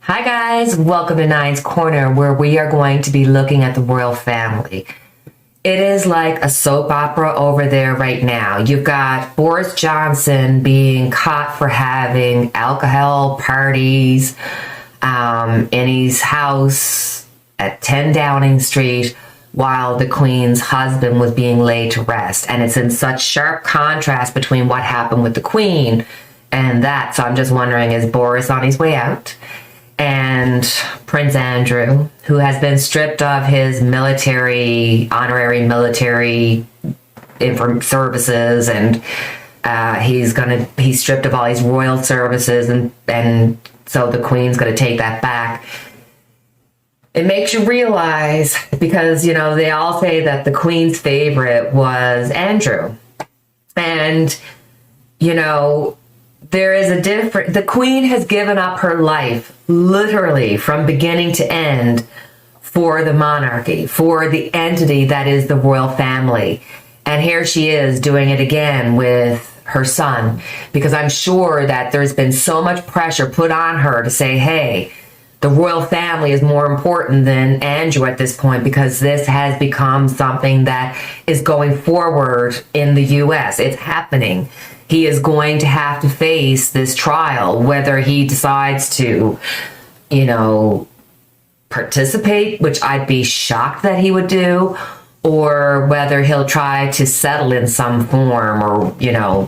Hi guys, welcome to Nine's Corner, where we are going to be looking at the royal family. It is like a soap opera over there right now. You've got Boris Johnson being caught for having alcohol parties in his house at 10 Downing Street while the Queen's husband was being laid to rest. And it's in such sharp contrast between what happened with the Queen and that. So I'm just wondering, is Boris on his way out? And Prince Andrew, who has been stripped of his honorary military services, and he's stripped of all his royal services, and so the Queen's gonna take that back. It makes you realize, because they all say that the Queen's favorite was Andrew, and there is the Queen has given up her life, literally from beginning to end, for the monarchy, for the entity that is the royal family. And here she is doing it again with her son, because I'm sure that there's been so much pressure put on her to say, hey, the royal family is more important than Andrew at this point, because this has become something that is going forward in the US. It's happening. He is going to have to face this trial, whether he decides to, participate, which I'd be shocked that he would do, or whether he'll try to settle in some form,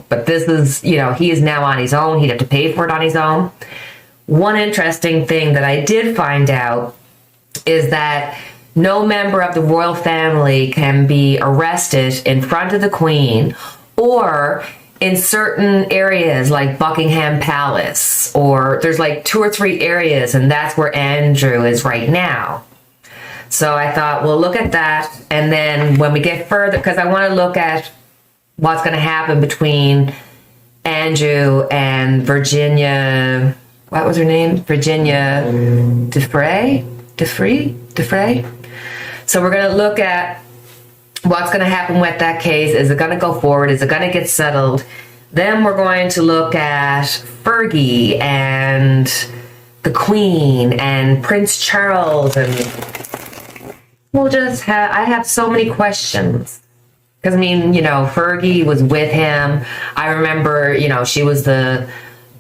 but this is, he is now on his own. He'd have to pay for it on his own. One interesting thing that I did find out is that no member of the royal family can be arrested in front of the Queen or in certain areas like Buckingham Palace, or there's like 2 or 3 areas, and that's where Andrew is right now. So I thought, we'll look at that, and then when we get further, because I want to look at what's going to happen between Andrew and Virginia, what was her name? Virginia Defray? So we're going to look at what's going to happen with that case. Is it going to go forward? Is it going to get settled? Then we're going to look at Fergie and the Queen and Prince Charles, and I have so many questions. Because, Fergie was with him. I remember, she was the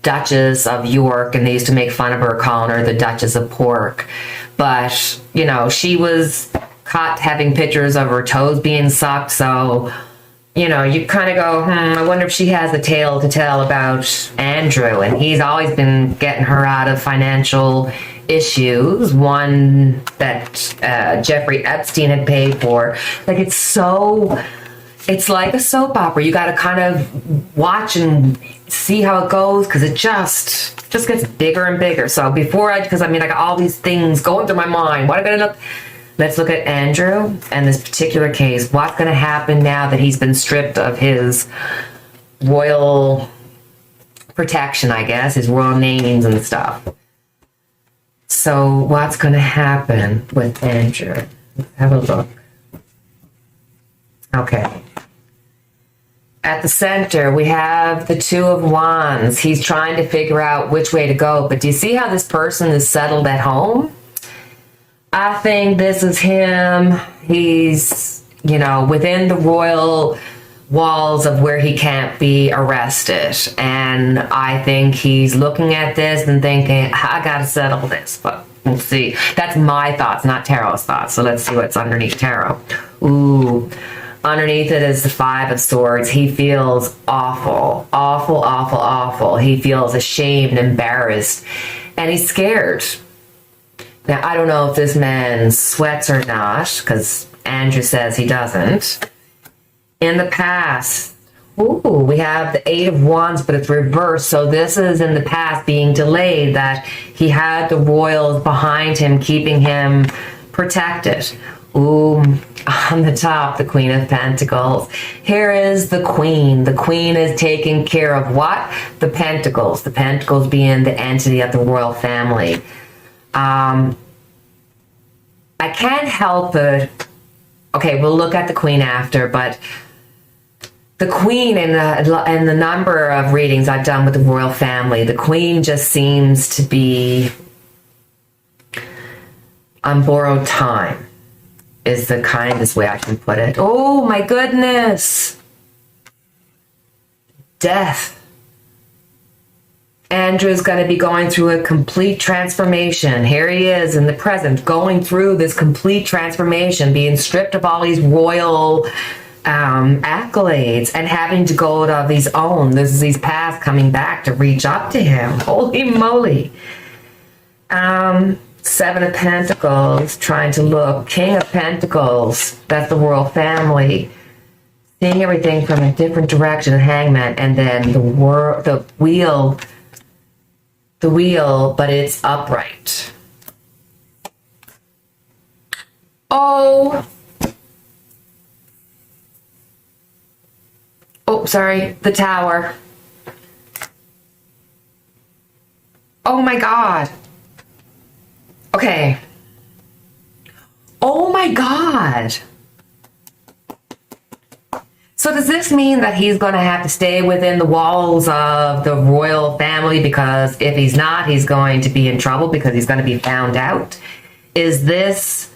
Duchess of York, and they used to make fun of her, calling her the Duchess of Pork. But, she was caught having pictures of her toes being sucked, so you kind of go, I wonder if she has a tale to tell about Andrew. And he's always been getting her out of financial issues, one that Jeffrey Epstein had paid for. It's like a soap opera. You got to kind of watch and see how it goes, because it just gets bigger and bigger. So I got all these things going through my mind. What am I going to look? Let's look at Andrew and this particular case. What's going to happen now that he's been stripped of his royal protection, I guess, his royal names and stuff. So what's going to happen with Andrew? Let's have a look. Okay. At the center, we have the 2 of Wands. He's trying to figure out which way to go. But do you see how this person is settled at home? I think this is him. He's, within the royal walls of where he can't be arrested. And I think he's looking at this and thinking, I got to settle this. But we'll see. That's my thoughts, not Tarot's thoughts. So let's see what's underneath Tarot. Ooh. Underneath it is the 5 of Swords. He feels awful, awful, awful, awful. He feels ashamed, embarrassed, and he's scared. Now, I don't know if this man sweats or not, because Andrew says he doesn't. In the past, we have the 8 of Wands, but it's reversed. So this is in the past being delayed, that he had the royals behind him, keeping him protected. Ooh, on the top, the Queen of Pentacles. Here is the Queen. The Queen is taking care of what? The Pentacles. The Pentacles being the entity of the royal family. I can't help it. Okay, we'll look at the Queen after, but the Queen in the number of readings I've done with the royal family, the Queen just seems to be on borrowed time is the kindest way I can put it. Oh my goodness. Death. Andrew's going to be going through a complete transformation. Here he is in the present, going through this complete transformation, being stripped of all these royal accolades and having to go to his own. This is his past coming back to reach up to him. Holy moly. Seven of Pentacles, trying to look. King of Pentacles, that's the royal family. Seeing everything from a different direction, Hangman, and then the wheel, but it's upright. Oh, sorry, the Tower. Oh my God. Okay. Oh my God. So does this mean that he's going to have to stay within the walls of the royal family? Because if he's not, he's going to be in trouble because he's going to be found out. Is this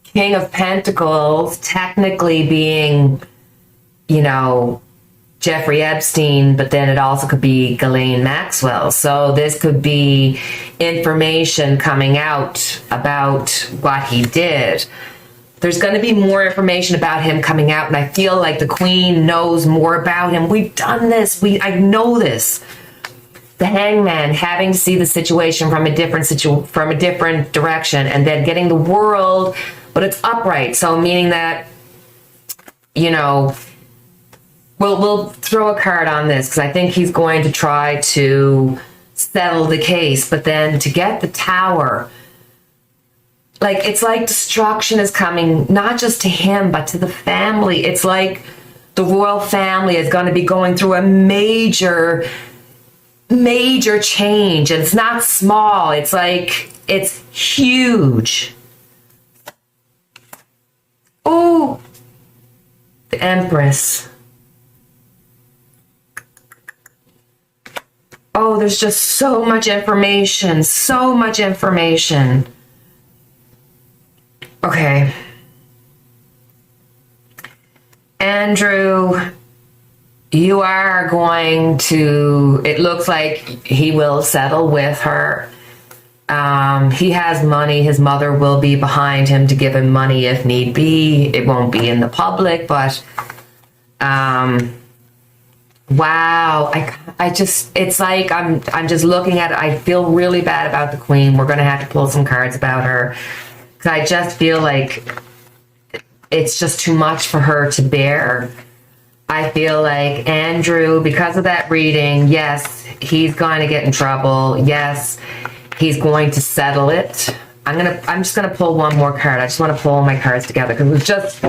King of Pentacles technically being, Jeffrey Epstein, but then it also could be Ghislaine Maxwell. So this could be information coming out about what he did. There's going to be more information about him coming out, and I feel like the Queen knows more about him. We've done this. I know this. The Hangman having to see the situation from a different direction, and then getting the world, but it's upright. So meaning that, we'll throw a card on this because I think he's going to try to settle the case, but then to get the Tower. It's like destruction is coming, not just to him, but to the family. It's like the royal family is going to be going through a major change. And it's not small. It's huge. Oh, the Empress. Oh, there's just so much information. Okay. Andrew, you are going to, it looks like he will settle with her. He has money. His mother will be behind him to give him money if need be. It won't be in the public, but wow. It's like I'm just looking at it. I feel really bad about the Queen. We're going to have to pull some cards about her. Because I just feel like it's just too much for her to bear. I feel like Andrew, because of that reading, yes, he's going to get in trouble. Yes, he's going to settle it. I'm just gonna pull one more card. I just want to pull my cards together because there's just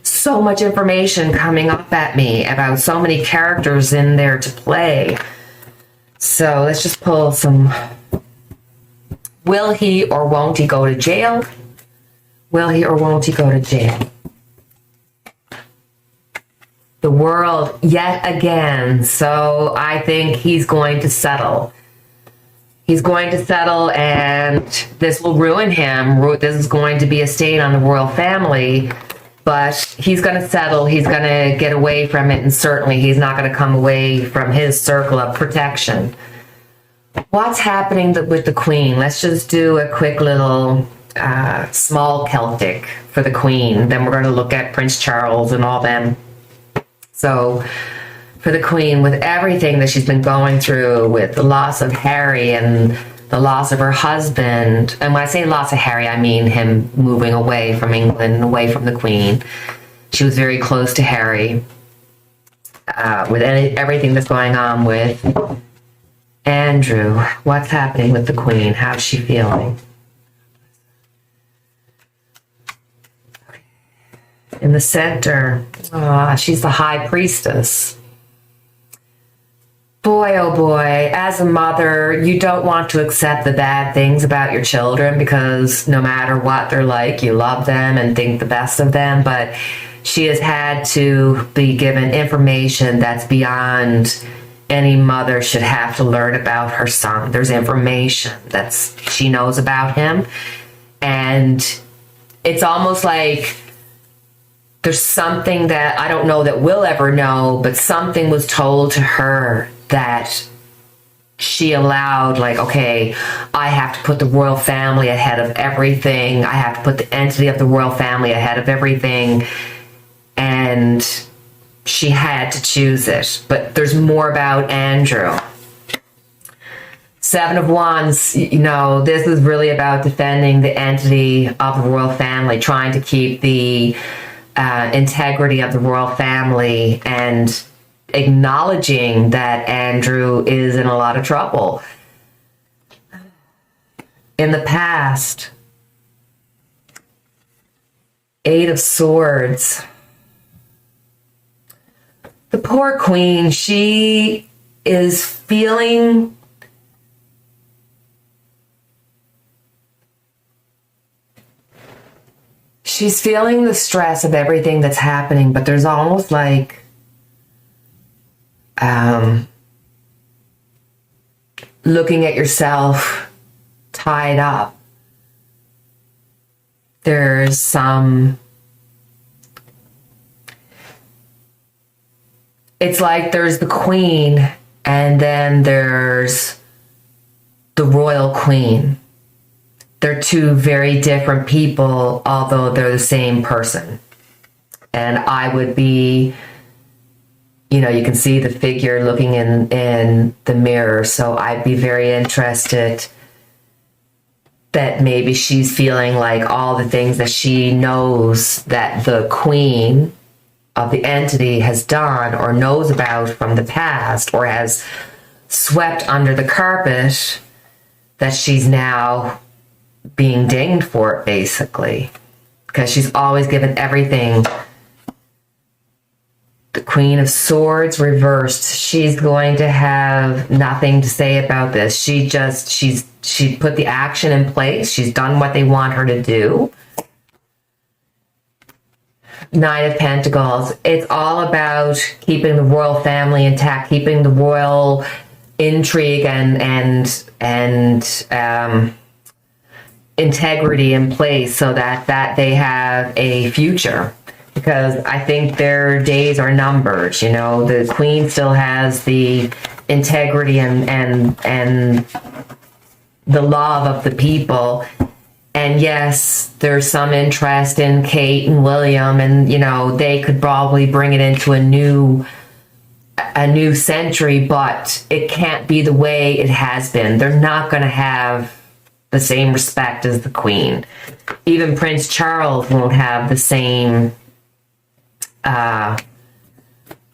so much information coming up at me about so many characters in there to play. So let's just pull some. Will he or won't he go to jail? Will he or won't he go to jail? The World yet again. So I think he's going to settle. He's going to settle, and this will ruin him. This is going to be a stain on the royal family, but he's going to settle. He's going to get away from it, and certainly he's not going to come away from his circle of protection. What's happening with the Queen? Let's just do a quick little small Celtic for the Queen. Then we're going to look at Prince Charles and all them. So for the Queen, with everything that she's been going through, with the loss of Harry and the loss of her husband, and when I say loss of Harry, I mean him moving away from England, away from the Queen. She was very close to Harry. With everything that's going on with Andrew, what's happening with the Queen? How's she feeling? In the center, she's the High Priestess. Boy, oh boy, as a mother, you don't want to accept the bad things about your children because no matter what they're like, you love them and think the best of them. But she has had to be given information that's beyond any mother should have to learn about her son. There's information that she knows about him. And it's almost like there's something that I don't know that we'll ever know, but something was told to her that she allowed, like, okay, I have to put the royal family ahead of everything. I have to put the entity of the royal family ahead of everything. And she had to choose it. But there's more about Andrew. Seven of Wands, you know, this is really about defending the entity of the royal family, trying to keep the integrity of the royal family, and acknowledging that Andrew is in a lot of trouble. In the past, Eight of Swords. The poor queen, she is feeling the stress of everything that's happening, but there's almost like looking at yourself tied up. There's some, it's like there's the queen and then there's the royal queen. They're two very different people, although they're the same person. And I would be, you know, you can see the figure looking in the mirror. So I'd be very interested that maybe she's feeling like all the things that she knows that the queen of the entity has done or knows about from the past or has swept under the carpet, that she's now being dinged for it, basically, because she's always given everything. The Queen of Swords reversed. She's going to have nothing to say about this. She put the action in place. She's done what they want her to do. Nine of Pentacles. It's all about keeping the royal family intact, keeping the royal intrigue and integrity in place so that they have a future. Because I think their days are numbered. You know, the queen still has the integrity and the love of the people. And yes, there's some interest in Kate and William, and you know, they could probably bring it into a new century, but it can't be the way it has been. They're not going to have the same respect as the queen. Even Prince Charles won't have the same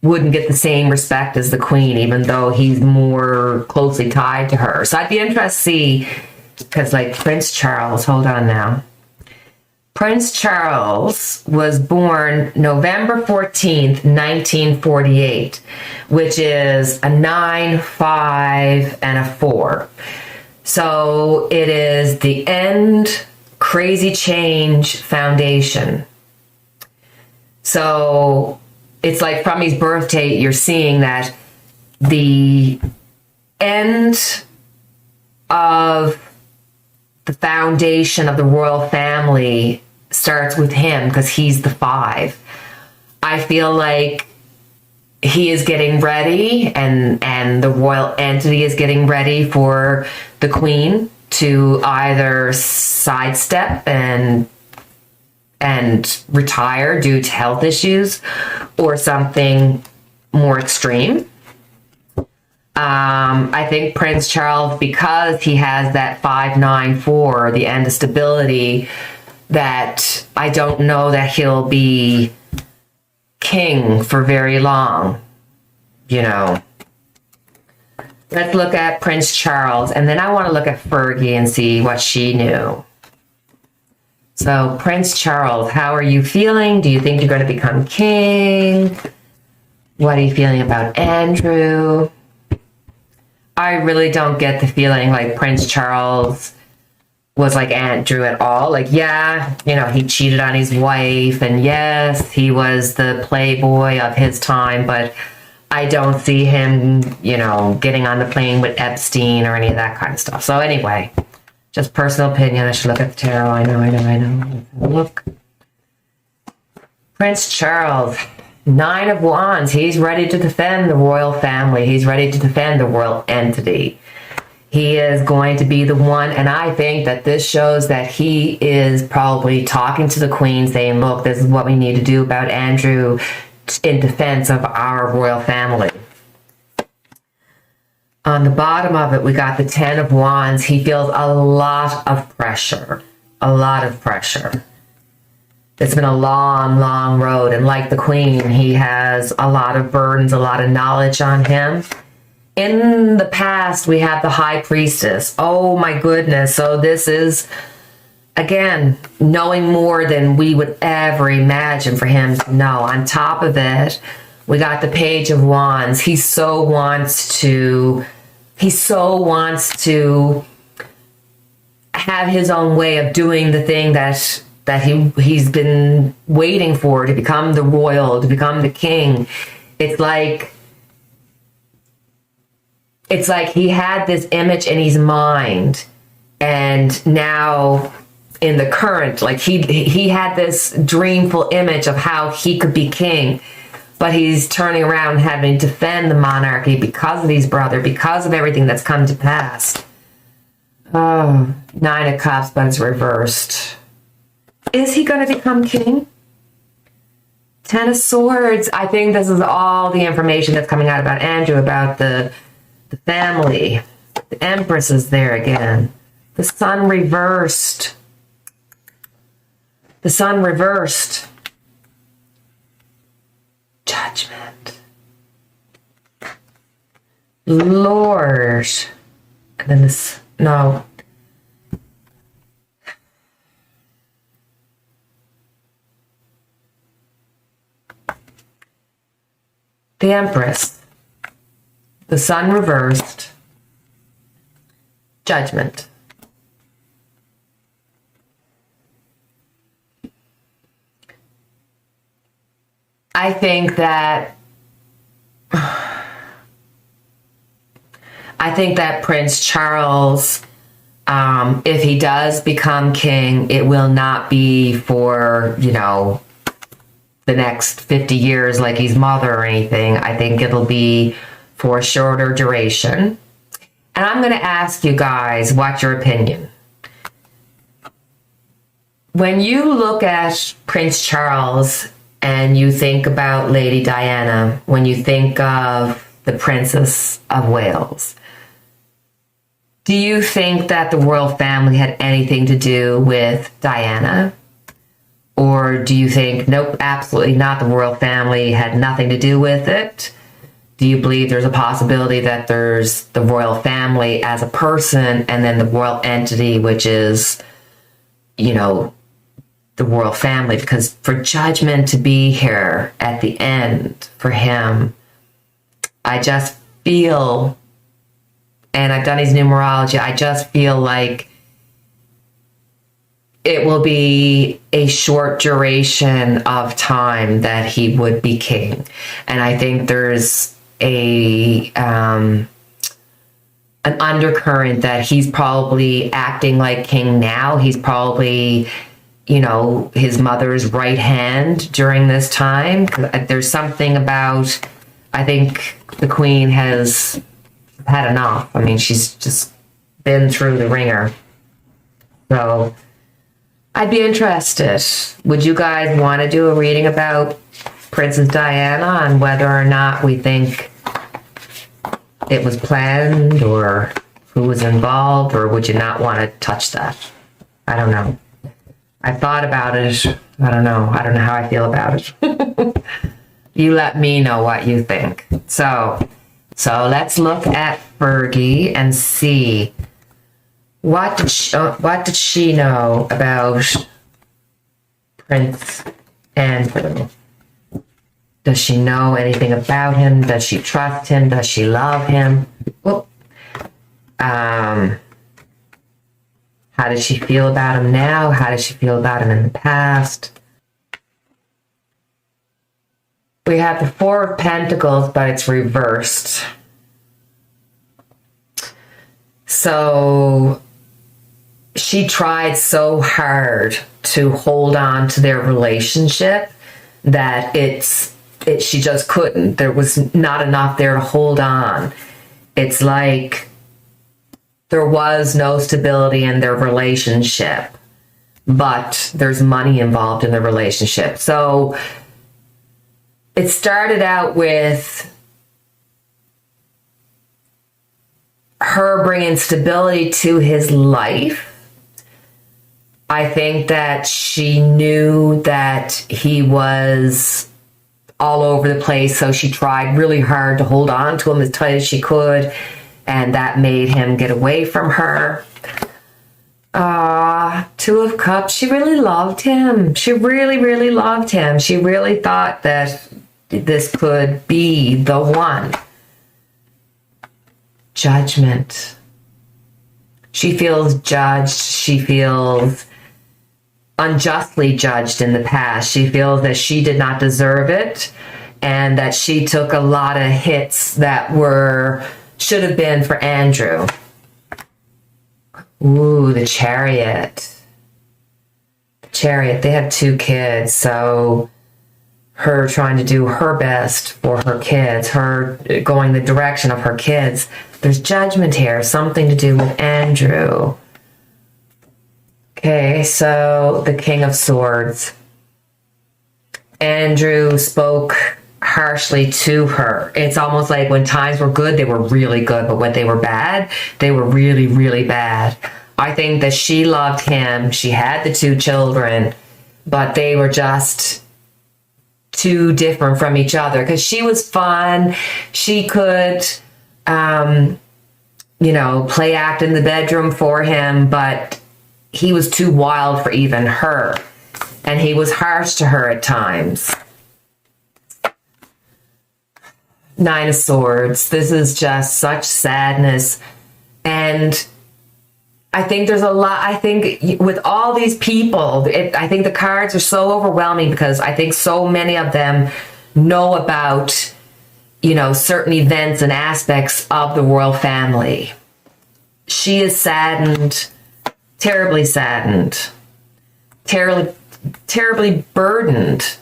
wouldn't get the same respect as the queen, even though he's more closely tied to her. So I'd be interested to see, because like Prince Charles, hold on now. Prince Charles was born November 14th, 1948, which is a 9, 5, and a 4. So it is the End Crazy Change Foundation. So it's like from his birth date, you're seeing that the end of the foundation of the royal family starts with him, because he's the 5. I feel like he is getting ready, and the royal entity is getting ready for the queen to either sidestep and retire due to health issues or something more extreme. I think Prince Charles, because he has that 594, the end of stability, that I don't know that he'll be king for very long, you know. Let's look at Prince Charles, and then I want to look at Fergie and see what she knew. So, Prince Charles, how are you feeling? Do you think you're going to become king? What are you feeling about Andrew? I really don't get the feeling like Prince Charles was like Andrew at all. Like, yeah, you know, he cheated on his wife, and yes, he was the playboy of his time, but I don't see him, getting on the plane with Epstein or any of that kind of stuff. So anyway, just personal opinion. I should look at the tarot. I know. Look. Prince Charles, 9 of Wands. He's ready to defend the royal family. He's ready to defend the royal entity. He is going to be the one, and I think that this shows that he is probably talking to the Queen, saying, look, this is what we need to do about Andrew in defense of our royal family. On the bottom of it, we got the 10 of Wands. He feels a lot of pressure. A lot of pressure. It's been a long, long road. And like the Queen, he has a lot of burdens, a lot of knowledge on him. In the past, we have the High Priestess. Oh my goodness. So this is, again, knowing more than we would ever imagine for him to know. On top of it, we got the Page of Wands. He so wants to have his own way of doing the thing that he's been waiting for, to become the royal, to become the king. It's like he had this image in his mind, and now in the current, like he had this dreamful image of how he could be king, but he's turning around having to defend the monarchy because of his brother, because of everything that's come to pass. Oh, 9 of Cups, but it's reversed. Is he going to become king? 10 of Swords. I think this is all the information that's coming out about Andrew, about the family. The Empress is there again. The Sun reversed. The Sun reversed. Judgment. Lord. And then this, no. The Empress. The Sun reversed. Judgment. I think that Prince Charles, if he does become king, it will not be for, the next 50 years like his mother or anything. I think it'll be for a shorter duration. And I'm going to ask you guys, what's your opinion? When you look at Prince Charles and you think about Lady Diana, when you think of the Princess of Wales, do you think that the royal family had anything to do with Diana? Or do you think, nope, absolutely not, the royal family had nothing to do with it? Do you believe there's a possibility that there's the royal family as a person and then the royal entity, which is, the royal family? Because for Judgment to be here at the end for him, I just feel, and I've done his numerology, I just feel like it will be a short duration of time that he would be king. And I think there's an undercurrent that he's probably acting like king now. He's probably, his mother's right hand during this time. There's something about, I think the Queen has had enough. I mean, she's just been through the ringer. So I'd be interested. Would you guys want to do a reading about Princess Diana and whether or not we think it was planned or who was involved, or would you not want to touch that? I don't know. I thought about it. I don't know how I feel about it. You let me know what you think. So let's look at Fergie and see what did she know about Prince Andrew. Does she know anything about him? Does she trust him? Does she love him? Well, how does she feel about him now? How does she feel about him in the past? We have the Four of Pentacles, but it's reversed. So she tried so hard to hold on to their relationship that she just couldn't. There was not enough there to hold on. It's like there was no stability in their relationship, but there's money involved in the relationship. So it started out with her bringing stability to his life. I think that she knew that he was all over the place, so she tried really hard to hold on to him as tight as she could, and that made him get away from her. Two of Cups, she really loved him. She really, really loved him. She really thought that this could be the one. Judgment. She feels judged. She feels unjustly judged in the past. She feels that she did not deserve it and that she took a lot of hits that should have been for Andrew. Ooh, the Chariot. The Chariot, they have 2 kids, so her trying to do her best for her kids, her going the direction of her kids. There's judgment here, something to do with Andrew. Okay, so the King of Swords. Andrew spoke harshly to her. It's almost like when times were good, they were really good, but when they were bad, they were really, really bad. I think that she loved him. She had the 2 children, but they were just too different from each other because she was fun. She could, play act in the bedroom for him, but he was too wild for even her. And he was harsh to her at times. 9 of Swords. This is just such sadness. And I think there's a lot, I think with all these people, I think the cards are so overwhelming because I think so many of them know about, certain events and aspects of the royal family. She is saddened, terribly saddened, terribly burdened,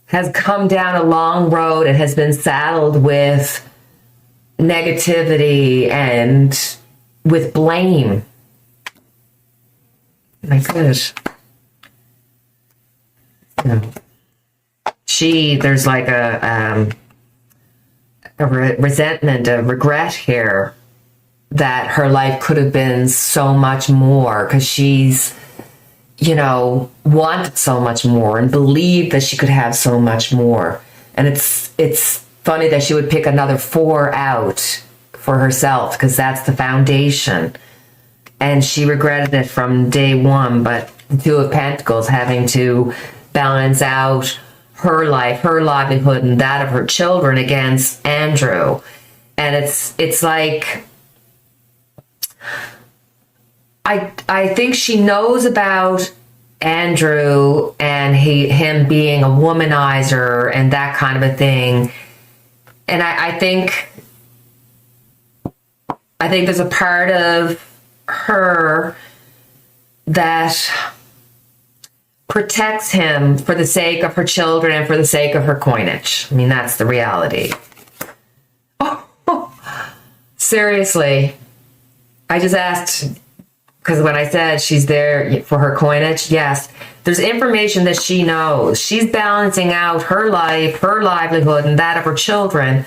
has come down a long road and has been saddled with negativity and with blame. My goodness. There's like a resentment, a regret here that her life could have been so much more because she's, wanted so much more and believed that she could have so much more. And it's funny that she would pick another 4 out for herself because that's the foundation. And she regretted it from day one, but the 2 of Pentacles having to balance out her life, her livelihood, and that of her children against Andrew. And it's like, I think she knows about Andrew and him being a womanizer and that kind of a thing. And I think there's a part of her that protects him for the sake of her children and for the sake of her coinage. I mean, that's the reality. Seriously. I just asked, because when I said she's there for her coinage, yes, there's information that she knows. She's balancing out her life, her livelihood, and that of her children.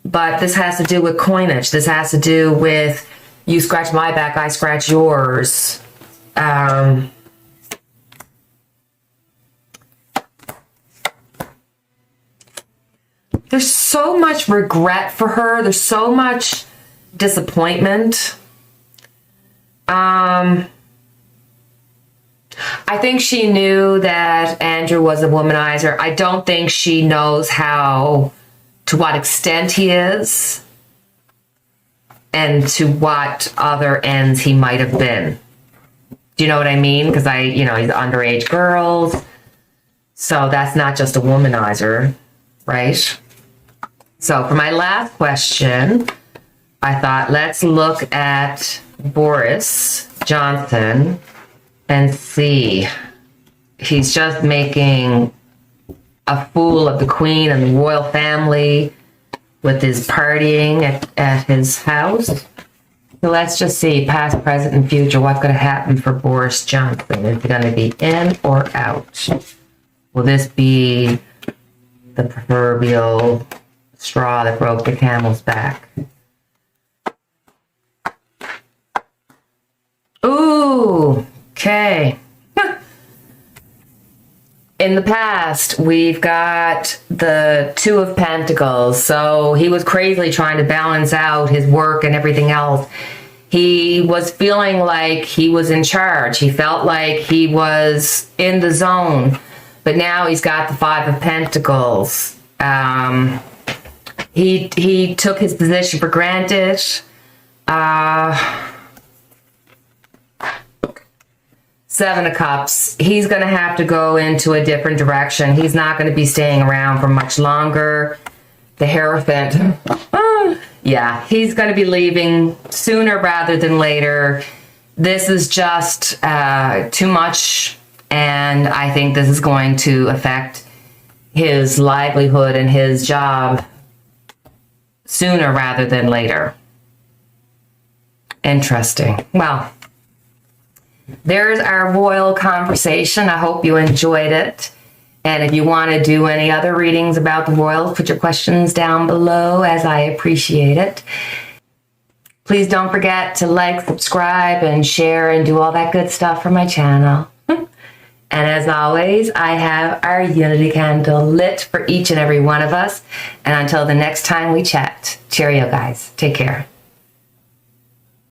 But this has to do with coinage. This has to do with you scratch my back, I scratch yours. There's so much regret for her. There's so much disappointment. I think she knew that Andrew was a womanizer. I don't think she knows to what extent he is and to what other ends he might have been. Do you know what I mean? Because he's underage girls. So that's not just a womanizer, right? So for my last question, I thought let's look at Boris Johnson and see. He's just making a fool of the Queen and the royal family with his partying at his house. So let's just see, past, present, and future, what's going to happen for Boris Johnson? Is he going to be in or out? Will this be the proverbial straw that broke the camel's back? Ooh, okay. In the past, we've got the Two of Pentacles. So he was crazily trying to balance out his work and everything else. He was feeling like he was in charge. He felt like he was in the zone. But now he's got the Five of Pentacles. He took his position for granted. Seven of Cups. He's going to have to go into a different direction. He's not going to be staying around for much longer. The Hierophant. Yeah, he's going to be leaving sooner rather than later. This is just too much, and I think this is going to affect his livelihood and his job sooner rather than later. Interesting. Well, there's our royal conversation. I hope you enjoyed it. And if you want to do any other readings about the royals, put your questions down below, as I appreciate it. Please don't forget to like, subscribe, and share, and do all that good stuff for my channel. And as always, I have our unity candle lit for each and every one of us. And until the next time we chat, cheerio, guys. Take care.